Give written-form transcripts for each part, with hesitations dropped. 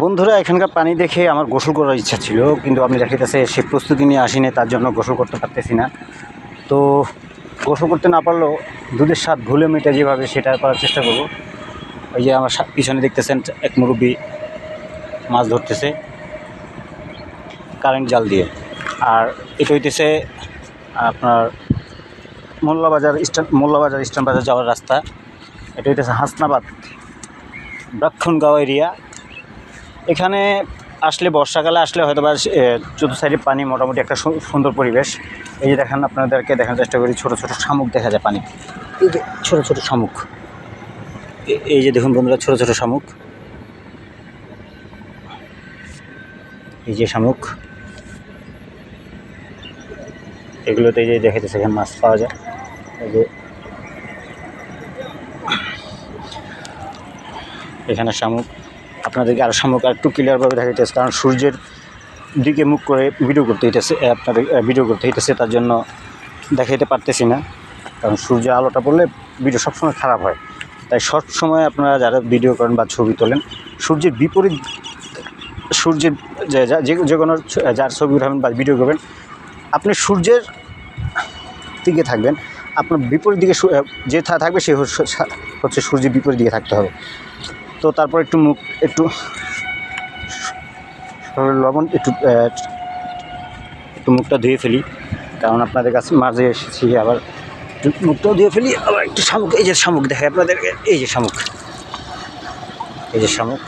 বন্ধুরা, এখানকার পানি দেখে আমার গোসল করার ইচ্ছা ছিল, কিন্তু আপনি দেখাইতেছে সে প্রস্তুতি নিয়ে আসিনি, তার জন্য গোসল করতে পারতেছি না। তো গোসল করতে না পারলেও দুধের স্বাদ ভুলে মেটে যেভাবে সেটা করার চেষ্টা করব। ওই যে আমার পিছনে দেখতেছেন এক মুরব্বি মাছ ধরতেছে কারেন্ট জাল দিয়ে। আর এটা হইতেছে আপনার মোল্লাবাজার স্ট্যান্ড বাজার যাওয়ার রাস্তা। এটা হইতেছে হাসনাবাদ ব্রাক্ষণগাঁও এরিয়া। এখানে আসলে বর্ষাকালে আসলে হয়তো বা চতুর্থ সাইডে পানি, মোটামুটি একটা সুন্দর পরিবেশ। এই যে দেখেন, আপনাদেরকে দেখার চেষ্টা করি, ছোটো ছোটো শামুক দেখা যায় পানি। এই যে ছোটো ছোটো শামুক, এই যে দেখুন বন্ধুরা, ছোটো ছোটো শামুক, এই যে শামুক, এগুলোতে এই যে দেখাইতেছে এখানে মাছ পাওয়া যায়। এই যে এখানে শামুক, আপনাদেরকে আর শামুক আর একটু ক্লিয়ারভাবে দেখাইতেছে, কারণ সূর্যের দিকে মুখ করে ভিডিও করতে হইতেছে, আপনাদের ভিডিও করতে হইতেছে, তার জন্য দেখাইতে পারতেছি না। কারণ সূর্যের আলোটা পড়লে ভিডিও সবসময় খারাপ হয়। তাই সবসময় আপনারা যারা ভিডিও করেন বা ছবি তোলেন, সূর্যের বিপরীত, সূর্যের যে কোনো যার ছবি উঠাবেন বা ভিডিও করবেন, আপনি সূর্যের দিকে থাকবেন। আপনার বিপরীত দিকে যে থাকবে সে হচ্ছে সূর্যের বিপরীত দিকে থাকতে হবে। তো তারপর একটু মুখ, একটু লবণ, একটু মুখটা ধুয়ে ফেলি, কারণ আপনাদের কাছে মাঝে এসেছি, আবার একটু মুখটাও ধুয়ে ফেলি। আবার একটু শামুক, এই যে শামুক দেখায় আপনাদেরকে, এই যে শামুক, এই যে শামুক,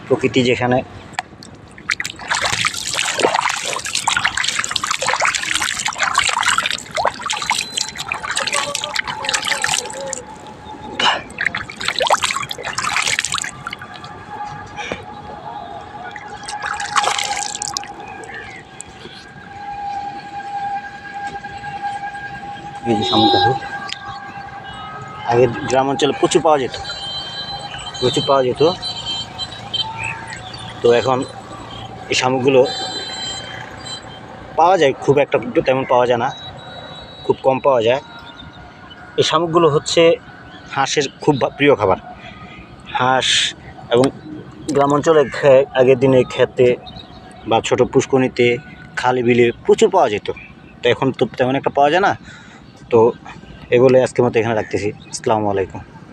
প্রকৃতি যেখানে এই যে শামুক দেখো, আগে গ্রাম অঞ্চলে প্রচুর পাওয়া যেত, তো এখন এই শামুকগুলো পাওয়া যায় খুব একটা, তেমন পাওয়া যায় না, খুব কম পাওয়া যায়। এই শামুকগুলো হচ্ছে হাঁসের খুব প্রিয় খাবার। হাঁস এবং গ্রাম অঞ্চলে আগের দিনে খেতে বা ছোটো পুষ্করিণীতে, খালে বিলে প্রচুর পাওয়া যেত। তো এখন তো তেমন একটা পাওয়া যায় না। তো এগুলো আজকের মতো এখানে রাখতেছি। আসসালামু আলাইকুম।